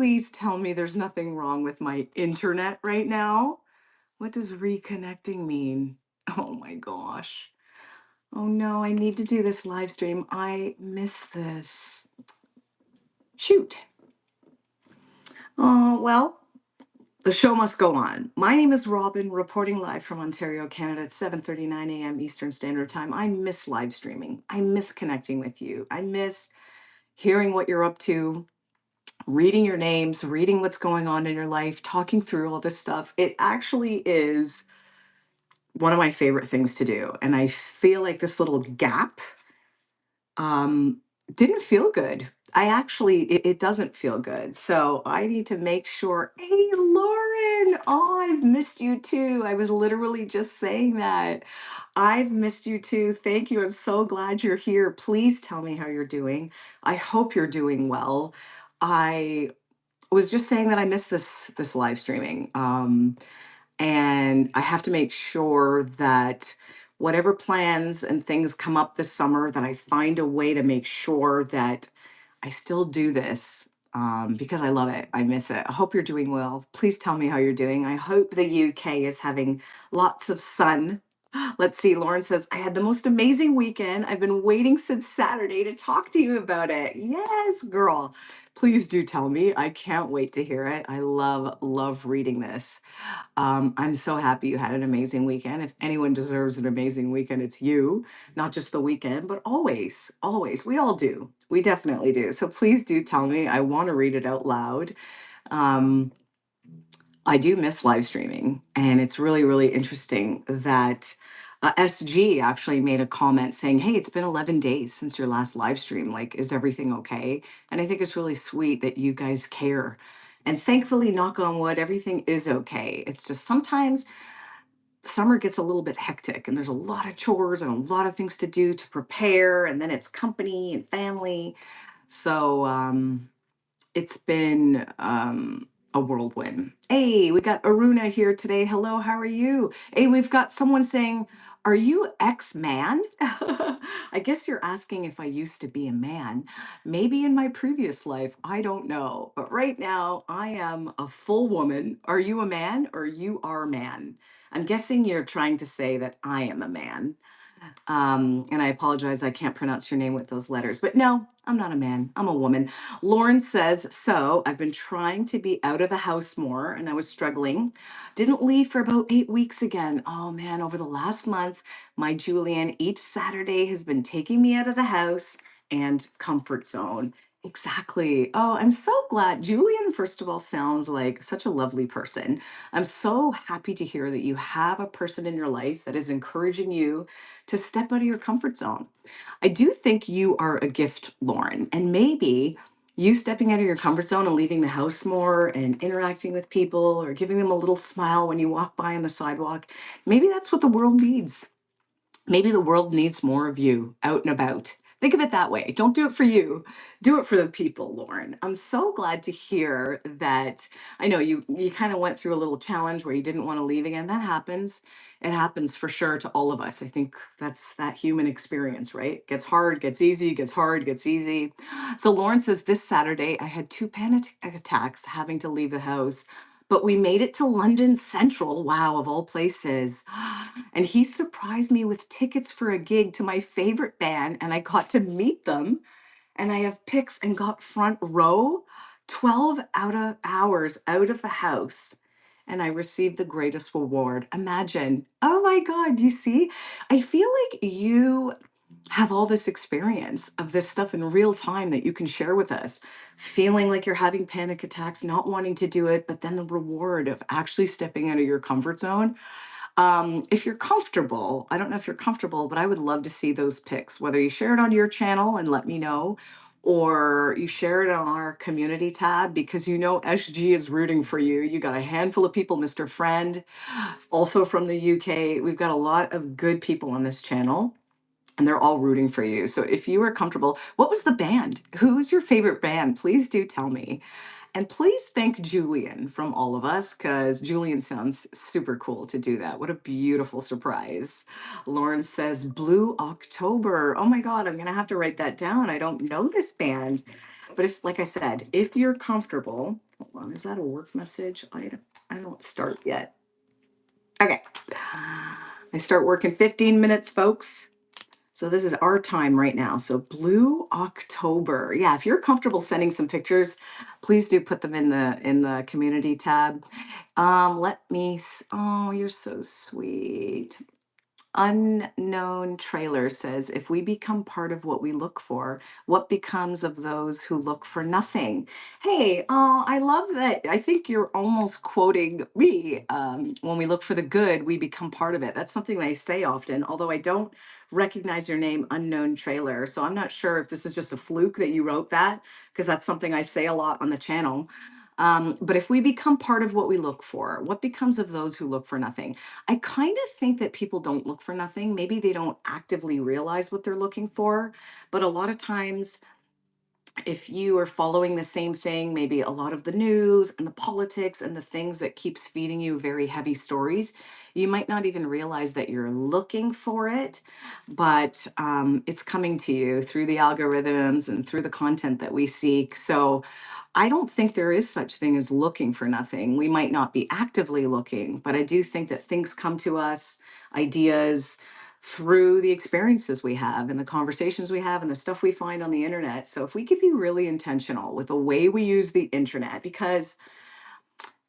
Please tell me there's nothing wrong with my internet right now. What does reconnecting mean? Oh my gosh. Oh no, I need to do this live stream. I miss this. Shoot. Oh, well, the show must go on. My name is Robin, reporting live from Ontario, Canada at 7:39 a.m. Eastern Standard Time. I miss live streaming. I miss connecting with you. I miss hearing what you're up to, reading your names, reading what's going on in your life, talking through all this stuff. It actually is one of my favorite things to do. And I feel like this little gap um, didn't feel good. It doesn't feel good. So I need to make sure. Hey, Lauren. Oh, I've missed you too. I was literally just saying that. I've missed you too. Thank you. I'm so glad you're here. Please tell me how you're doing. I hope you're doing well. I was just saying that I missed this live streaming. And I have to make sure that whatever plans and things come up this summer, that I find a way to make sure that I still do this because I love it. I miss it. I hope you're doing well. Please tell me how you're doing. I hope the UK is having lots of sun. Let's see. Lauren says, I had the most amazing weekend. I've been waiting since Saturday to talk to you about it. Yes, girl. Please do tell me. I can't wait to hear it. I love reading this. I'm so happy you had an amazing weekend. If anyone deserves an amazing weekend, it's you, not just the weekend, but always, always. We all do. We definitely do. So please do tell me. I want to read it out loud. Um, I do miss live streaming, and it's really, really interesting that SG actually made a comment saying, "Hey, it's been 11 days since your last live stream. Like, is everything okay?" And I think it's really sweet that you guys care. And thankfully, knock on wood, everything is okay. It's just sometimes summer gets a little bit hectic, and there's a lot of chores and a lot of things to do to prepare, and then it's company and family. So it's been a whirlwind. Hey, we got Aruna here today. Hello, how are you? Hey, we've got someone saying, are you ex-man? I guess you're asking if I used to be a man. Maybe in my previous life, I don't know. But right now, I am a full woman. Are you a man or you are a man? I'm guessing you're trying to say that I am a man. And I apologize, I can't pronounce your name with those letters. But no, I'm not a man, I'm a woman. Lauren says, so I've been trying to be out of the house more and I was struggling. Didn't leave for about 8 weeks again. Oh man, over the last month, my Julian each Saturday has been taking me out of the house and comfort zone. Exactly. Oh, I'm so glad. Julian, first of all, sounds like such a lovely person. I'm so happy to hear that you have a person in your life that is encouraging you to step out of your comfort zone. I do think you are a gift, Lauren, and maybe you stepping out of your comfort zone and leaving the house more and interacting with people or giving them a little smile when you walk by on the sidewalk, maybe that's what the world needs. Maybe the world needs more of you out and about. Think of it that way. Don't do it for you. Do it for the people, Lauren. I'm so glad to hear that. I know you kind of went through a little challenge where you didn't want to leave again. That happens. It happens for sure to all of us. I think that's that human experience, right? Gets hard, gets easy, gets hard, gets easy. So Lauren says this Saturday I had two panic attacks having to leave the house, but we made it to London Central. Wow, of all places. And he surprised me with tickets for a gig to my favorite band, and I got to meet them. And I have pics and got front row 12 out of hours out of the house. And I received the greatest reward. Imagine. Oh my God, you see? I feel like you have all this experience of this stuff in real time that you can share with us, feeling like you're having panic attacks, not wanting to do it, but then the reward of actually stepping out of your comfort zone. If you're comfortable, I don't know if you're comfortable, but I would love to see those pics, whether you share it on your channel and let me know, or you share it on our community tab because you know SG is rooting for you. You got a handful of people, Mr. Friend, also from the UK. We've got a lot of good people on this channel and they're all rooting for you. So if you are comfortable, what was the band? Who's your favorite band? Please do tell me. And please thank Julian from all of us, because Julian sounds super cool to do that. What a beautiful surprise. Lauren says Blue October. Oh my God, I'm going to have to write that down. I don't know this band. But if, like I said, if you're comfortable, hold on, is that a work message? I don't start yet. Okay. I start work in 15 minutes, folks. So this is our time right now. So Blue October. Yeah, if you're comfortable sending some pictures, please do put them in the community tab. Let me oh, you're so sweet. Unknown trailer says, if we become part of what we look for, what becomes of those who look for nothing? Hey, I love that. I think you're almost quoting me. When we look for the good, we become part of it. That's something I say often, although I don't recognize your name, Unknown Trailer. So I'm not sure if this is just a fluke that you wrote that, because that's something I say a lot on the channel. But if we become part of what we look for, what becomes of those who look for nothing? I kind of think that people don't look for nothing. Maybe they don't actively realize what they're looking for. But a lot of times, if you are following the same thing, maybe a lot of the news and the politics and the things that keeps feeding you very heavy stories, you might not even realize that you're looking for it, but it's coming to you through the algorithms and through the content that we seek. So I don't think there is such thing as looking for nothing. We might not be actively looking, but I do think that things come to us, ideas, through the experiences we have and the conversations we have and the stuff we find on the internet. So if we could be really intentional with the way we use the internet, because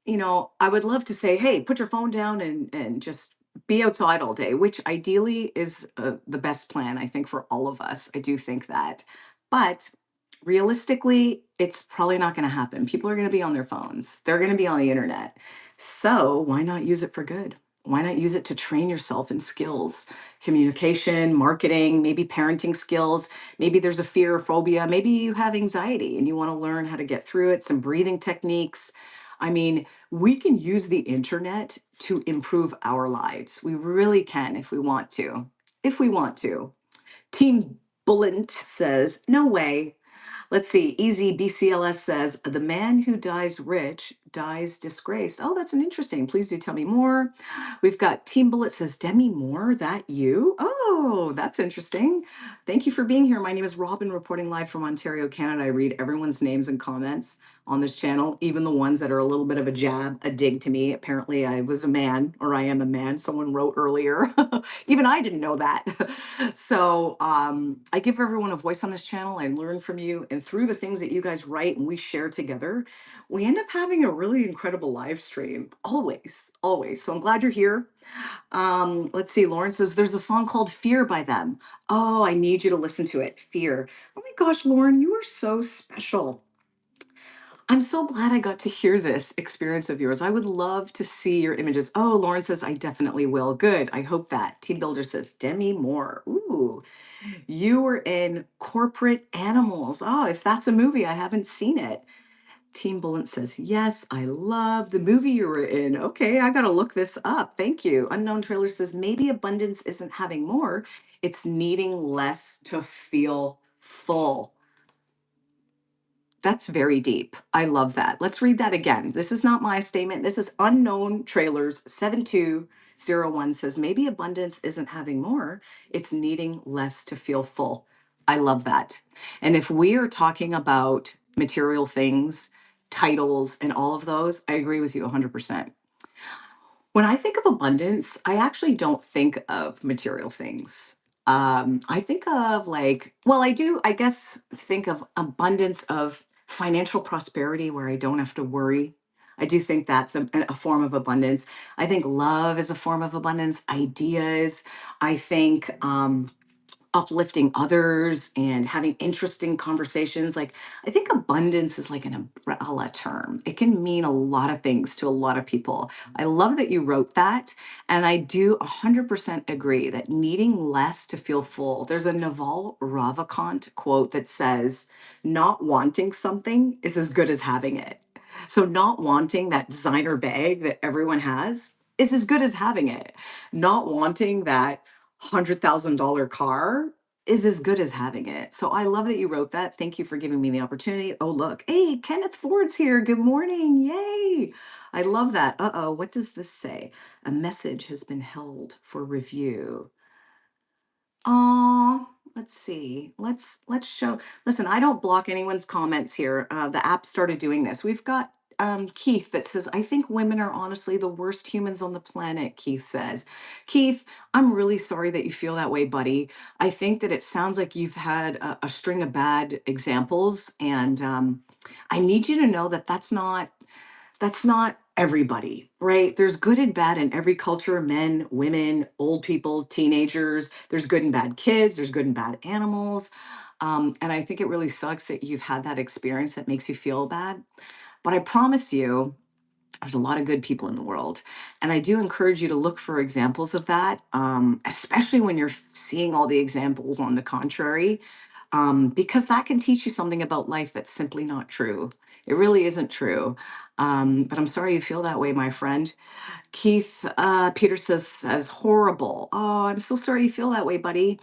I would love to say, hey, put your phone down and just be outside all day, which ideally is the best plan, I think, for all of us. I do think that. But realistically, it's probably not going to happen. People are going to be on their phones, they're going to be on the internet. So why not use it for good? Why not use it to train yourself in skills, communication, marketing, maybe parenting skills? Maybe there's a fear or phobia. Maybe you have anxiety and you want to learn how to get through it, some breathing techniques. I mean, we can use the internet to improve our lives. We really can if we want to. If we want to. Team Bullet says, no way. Let's see. Easy BCLS says, the man who dies rich dies disgraced. Oh, that's an interesting. Please do tell me more. We've got Team Bullet says, Demi Moore, that you? Oh, that's interesting. Thank you for being here. My name is Robin, reporting live from Ontario, Canada. I read everyone's names and comments on this channel, even the ones that are a little bit of a jab, a dig to me. Apparently, I was a man, or I am a man. Someone wrote earlier. Even I didn't know that. So I give everyone a voice on this channel. I learn from you. And through the things that you guys write and we share together, we end up having a really incredible live stream. Always, always. So I'm glad you're here. Let's see. Lauren says there's a song called Fear by them. Oh, I need you to listen to it. Fear. Oh my gosh, Lauren, you are so special. I'm so glad I got to hear this experience of yours. I would love to see your images. Oh, Lauren says, I definitely will. Good. I hope that. Team Builder says, Demi Moore. Ooh, you were in Corporate Animals. Oh, if that's a movie, I haven't seen it. Team Bullet says, yes, I love the movie you were in. Okay, I got to look this up. Thank you. Unknown Trailer says, maybe abundance isn't having more, it's needing less to feel full. That's very deep. I love that. Let's read that again. This is not my statement. This is Unknown Trailers 7201 says, maybe abundance isn't having more, it's needing less to feel full. I love that. And if we are talking about material things, titles, and all of those, I agree with you 100%. When I think of abundance, I actually don't think of material things. I think of like, well, I do, I guess, think of abundance of financial prosperity where I don't have to worry. I do think that's a form of abundance. I think love is a form of abundance, ideas. I think uplifting others and having interesting conversations. Like, I think abundance is like an umbrella term. It can mean a lot of things to a lot of people. I love that you wrote that. And I do 100% agree that needing less to feel full. There's a Naval Ravikant quote that says, not wanting something is as good as having it. So, not wanting that designer bag that everyone has is as good as having it. Not wanting that $100,000 car is as good as having it. So I love that you wrote that. Thank you for giving me the opportunity. Oh, look. Hey, Kenneth Ford's here. Good morning. Yay. I love that. Uh-oh, what does this say? A message has been held for review. Aw, Let's see. Let's show. Listen, I don't block anyone's comments here. The app started doing this. We've got Keith that says, "I think women are honestly the worst humans on the planet." Keith says, "Keith, I'm really sorry that you feel that way, buddy. I think that it sounds like you've had a string of bad examples, and I need you to know that that's not everybody, right? There's good and bad in every culture, men, women, old people, teenagers. There's good and bad kids, there's good and bad animals. And I think it really sucks that you've had that experience that makes you feel bad. But I promise you, there's a lot of good people in the world. And I do encourage you to look for examples of that, especially when you're seeing all the examples on the contrary, because that can teach you something about life that's simply not true. It really isn't true. But I'm sorry you feel that way, my friend. Keith Peter says horrible. Oh, I'm so sorry you feel that way, buddy.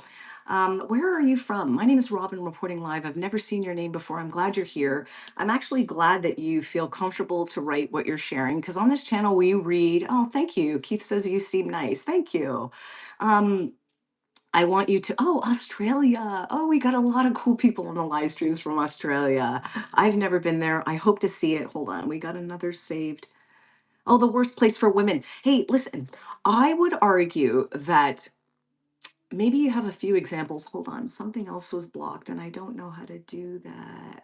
Where are you from? My name is Robin, reporting live. I've never seen your name before. I'm glad you're here. I'm actually glad that you feel comfortable to write what you're sharing, because on this channel we read. Oh, thank you. Keith says you seem nice. Thank you. Um, I want you to, oh, Australia. Oh, we got a lot of cool people on the live streams from Australia. I've never been there. I hope to see it. Hold on. We got another saved. Oh, the worst place for women. Hey, listen, I would argue that maybe you have a few examples. Hold on. Something else was blocked and I don't know how to do that.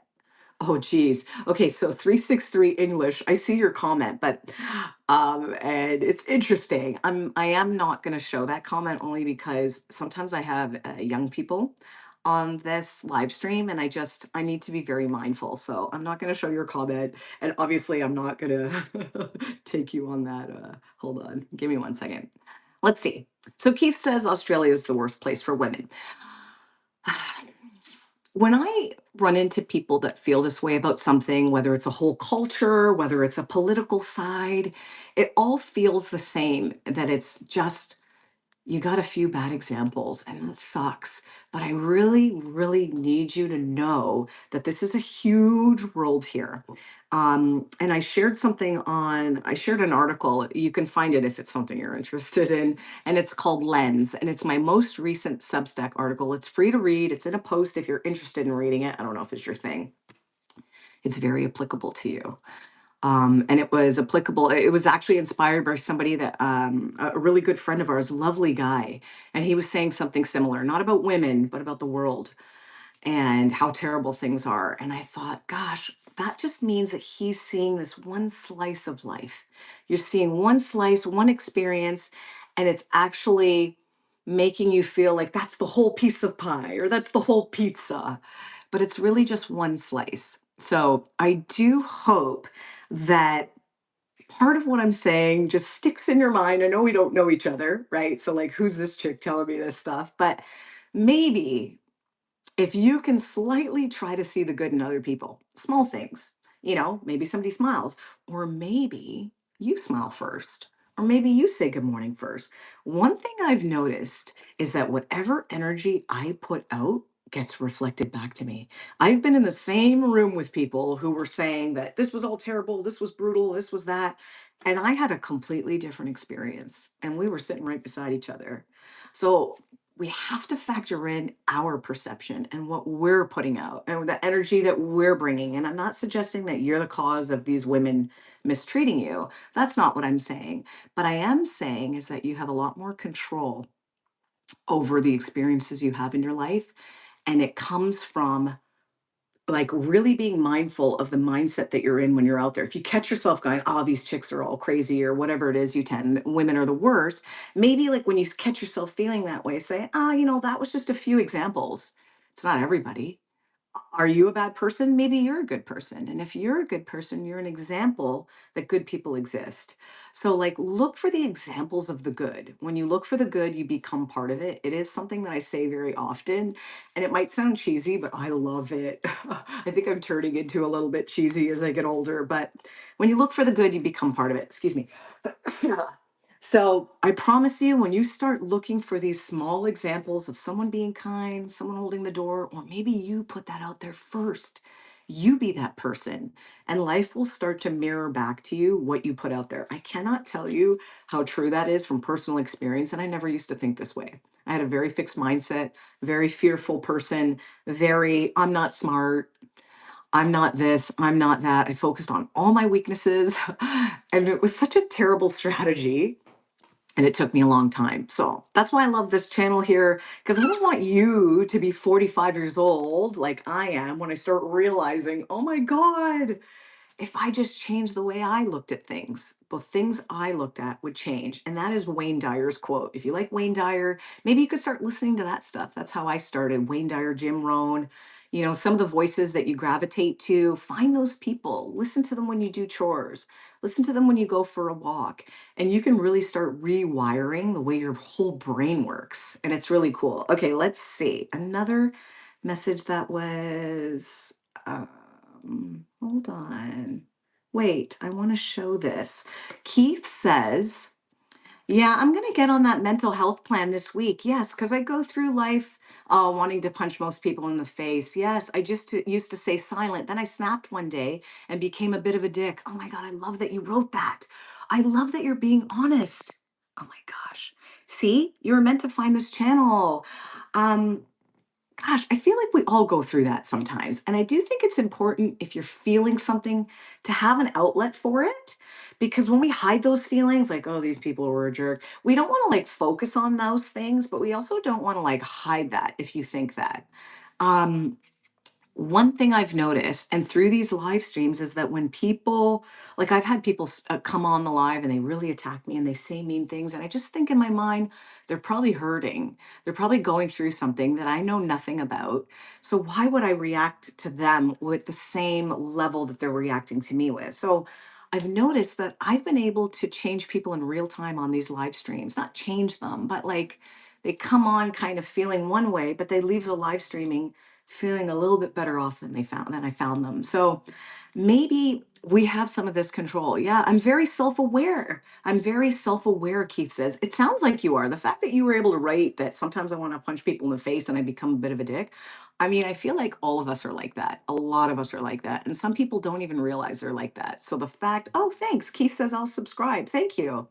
Oh, geez. Okay, so 363 English. I see your comment, but and it's interesting. I am not going to show that comment only because sometimes I have young people on this live stream and I need to be very mindful. So I'm not going to show your comment, and obviously I'm not going to take you on that. Hold on. Give me 1 second. Let's see. So Keith says Australia is the worst place for women. When I run into people that feel this way about something, whether it's a whole culture, whether it's a political side, it all feels the same, that it's just you got a few bad examples and that sucks. But I really, really need you to know that this is a huge world here. And I shared an article. You can find it if it's something you're interested in. And it's called Lens. And it's my most recent Substack article. It's free to read. It's in a post if you're interested in reading it. I don't know if it's your thing. It's very applicable to you. And it was applicable. It was actually inspired by somebody that a really good friend of ours, lovely guy, and he was saying something similar, not about women, but about the world and how terrible things are. And I thought, gosh, that just means that he's seeing this one slice of life. You're seeing one slice, one experience, and it's actually making you feel like that's the whole piece of pie or that's the whole pizza. But it's really just one slice. So I do hope that part of what I'm saying just sticks in your mind. I know we don't know each other, right? So, like, who's this chick telling me this stuff? But maybe if you can slightly try to see the good in other people, small things, maybe somebody smiles, or maybe you smile first, or maybe you say good morning first. One thing I've noticed is that whatever energy I put out gets reflected back to me. I've been in the same room with people who were saying that this was all terrible, this was brutal, this was that. And I had a completely different experience, and we were sitting right beside each other. So we have to factor in our perception and what we're putting out and the energy that we're bringing. And I'm not suggesting that you're the cause of these women mistreating you. That's not what I'm saying. But I am saying is that you have a lot more control over the experiences you have in your life. And it comes from like really being mindful of the mindset that you're in when you're out there. If you catch yourself going, oh, these chicks are all crazy or whatever it is you tend, women are the worst. Maybe like when you catch yourself feeling that way, say, that was just a few examples. It's not everybody. Are you a bad person? Maybe you're a good person. And if you're a good person, you're an example that good people exist. So, like, look for the examples of the good. When you look for the good, you become part of it. It is something that I say very often. And it might sound cheesy, but I love it. I think I'm turning into a little bit cheesy as I get older. But when you look for the good, you become part of it. Excuse me. So I promise you, when you start looking for these small examples of someone being kind, someone holding the door, or maybe you put that out there first, you be that person, and life will start to mirror back to you what you put out there. I cannot tell you how true that is from personal experience, and I never used to think this way. I had a very fixed mindset, very fearful person, very, I'm not smart, I'm not this, I'm not that. I focused on all my weaknesses. And it was such a terrible strategy. And it took me a long time. So that's why I love this channel here, because I don't want you to be 45 years old like I am when I start realizing, oh my God, if I just changed the way I looked at things, the things I looked at would change. And that is Wayne Dyer's quote. If you like Wayne Dyer, maybe you could start listening to that stuff. That's how I started. Wayne Dyer, Jim Rohn, some of the voices that you gravitate to, find those people, listen to them when you do chores, listen to them when you go for a walk, and you can really start rewiring the way your whole brain works. And it's really cool. Okay, let's see. Another message that was. Hold on. Wait, I want to show this. Keith says, yeah, I'm going to get on that mental health plan this week. Yes, because I go through life wanting to punch most people in the face. Yes, I used to stay silent. Then I snapped one day and became a bit of a dick. Oh my God, I love that you wrote that. I love that you're being honest. Oh my gosh. See, you were meant to find this channel. Um, Gosh, I feel like we all go through that sometimes. And I do think it's important if you're feeling something to have an outlet for it. Because when we hide those feelings, like, oh, these people were a jerk, we don't want to like focus on those things, but we also don't want to like hide that if you think that. Um, One thing I've noticed, and through these live streams, is that when people, like I've had people come on the live and they really attack me and they say mean things. And I just think in my mind, they're probably hurting. They're probably going through something that I know nothing about. So why would I react to them with the same level that they're reacting to me with? So I've noticed that I've been able to change people in real time on these live streams, not change them, but like they come on kind of feeling one way, but they leave the live streaming feeling a little bit better off than I found them. So maybe we have some of this control. Yeah, I'm very self-aware. I'm very self-aware, Keith says. It sounds like you are. The fact that you were able to write that sometimes I want to punch people in the face and I become a bit of a dick. I mean, I feel like all of us are like that. A lot of us are like that. And some people don't even realize they're like that. So the fact, oh, thanks. Keith says I'll subscribe. Thank you.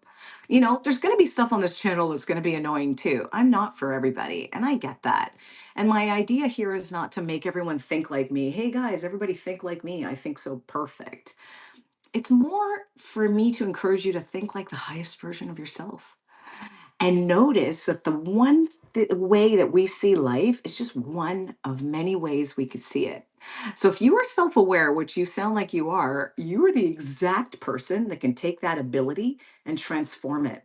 There's going to be stuff on this channel that's going to be annoying too. I'm not for everybody. And I get that. And my idea here is not to make everyone think like me. Hey guys, everybody think like me. I think so perfect. It's more for me to encourage you to think like the highest version of yourself and notice that the way that we see life is just one of many ways we could see it. So if you are self-aware, which you sound like you are the exact person that can take that ability and transform it.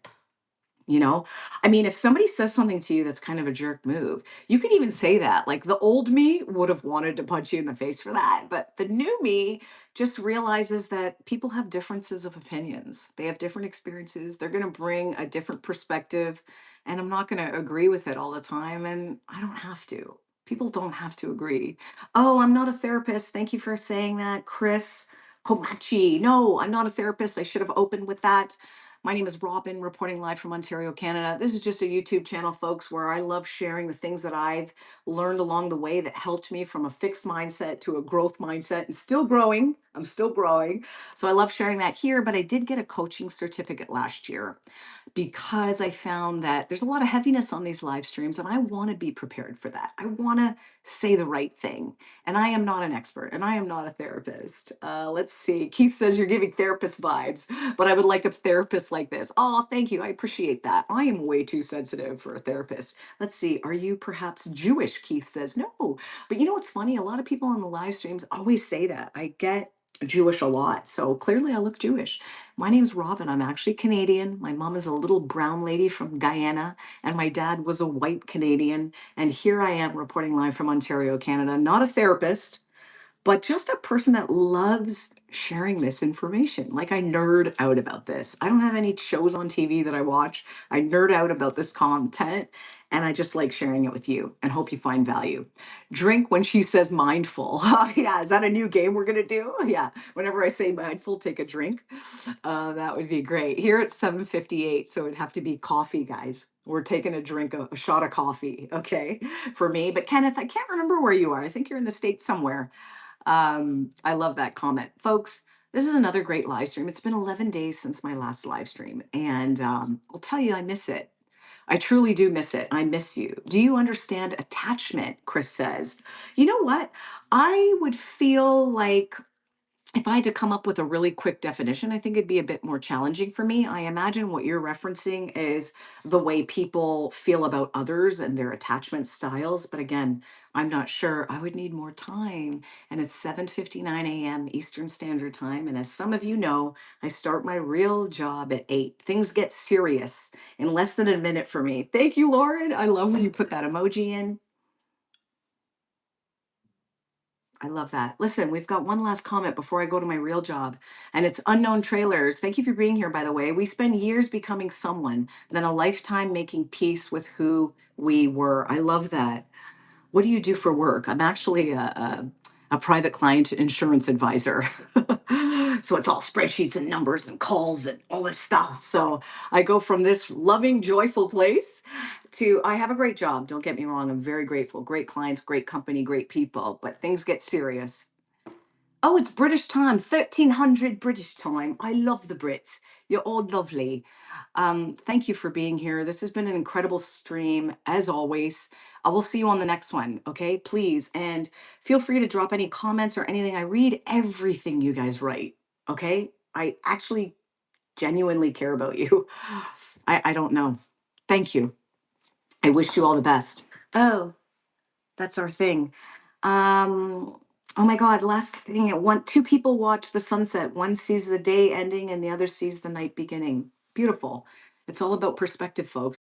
You know, I mean, if somebody says something to you that's kind of a jerk move, you could even say that. Like the old me would have wanted to punch you in the face for that. But the new me just realizes that people have differences of opinions. They have different experiences. They're going to bring a different perspective. And I'm not going to agree with it all the time. And I don't have to. People don't have to agree. Oh, I'm not a therapist. Thank you for saying that, Chris Komachi. No, I'm not a therapist. I should have opened with that. My name is Robin, reporting live from Ontario, Canada. This is just a YouTube channel, folks, where I love sharing the things that I've learned along the way that helped me from a fixed mindset to a growth mindset and still growing. I'm still growing. So I love sharing that here, but I did get a coaching certificate last year because I found that there's a lot of heaviness on these live streams, and I want to be prepared for that. I want to say the right thing. And I am not an expert and I am not a therapist. Let's see. Keith says you're giving therapist vibes, but I would like a therapist like this. Oh, thank you. I appreciate that. I am way too sensitive for a therapist. Let's see. Are you perhaps Jewish? Keith says no. But you know what's funny? A lot of people on the live streams always say that. I get Jewish a lot. So clearly I look Jewish. My name's Robin. I'm actually Canadian. My mom is a little brown lady from Guyana, and my dad was a white Canadian. And here I am reporting live from Ontario, Canada. Not a therapist, but just a person that loves sharing this information. Like I nerd out about this. I don't have any shows on TV that I watch. I nerd out about this content and I just like sharing it with you and hope you find value. Drink when she says mindful. Oh, yeah, is that a new game we're going to do? Yeah, whenever I say mindful, take a drink. That would be great. Here it's 7:58, so it'd have to be coffee, guys. We're taking a drink, a shot of coffee, okay, for me. But Kenneth, I can't remember where you are. I think you're in the States somewhere. I love that comment. Folks, this is another great live stream. It's been 11 days since my last live stream, and I'll tell you, I miss it. I truly do miss it. I miss you. Do you understand attachment? Chris says. You know what? I would feel like if I had to come up with a really quick definition, I think it'd be a bit more challenging for me. I imagine what you're referencing is the way people feel about others and their attachment styles. But again, I'm not sure. I would need more time. And it's 7:59 a.m. Eastern Standard Time. And as some of you know, I start my real job at 8. Things get serious in less than a minute for me. Thank you, Lauren. I love when you put that emoji in. I love that. Listen, we've got one last comment before I go to my real job, and it's unknown trailers. Thank you for being here, by the way. We spend years becoming someone, then a lifetime making peace with who we were. I love that. What do you do for work? I'm actually a private client insurance advisor. So it's all spreadsheets and numbers and calls and all this stuff. So I go from this loving, joyful place to I have a great job. Don't get me wrong. I'm very grateful. Great clients, great company, great people, but things get serious. Oh, it's British time, 1300 British time. I love the Brits. You're all lovely. Thank you for being here. This has been an incredible stream, as always. I will see you on the next one, okay? Please. And feel free to drop any comments or anything. I read everything you guys write, okay? I actually genuinely care about you. I don't know. Thank you. I wish you all the best. Oh, that's our thing. Oh my God, last thing. Two people watch the sunset. One sees the day ending and the other sees the night beginning. Beautiful. It's all about perspective, folks.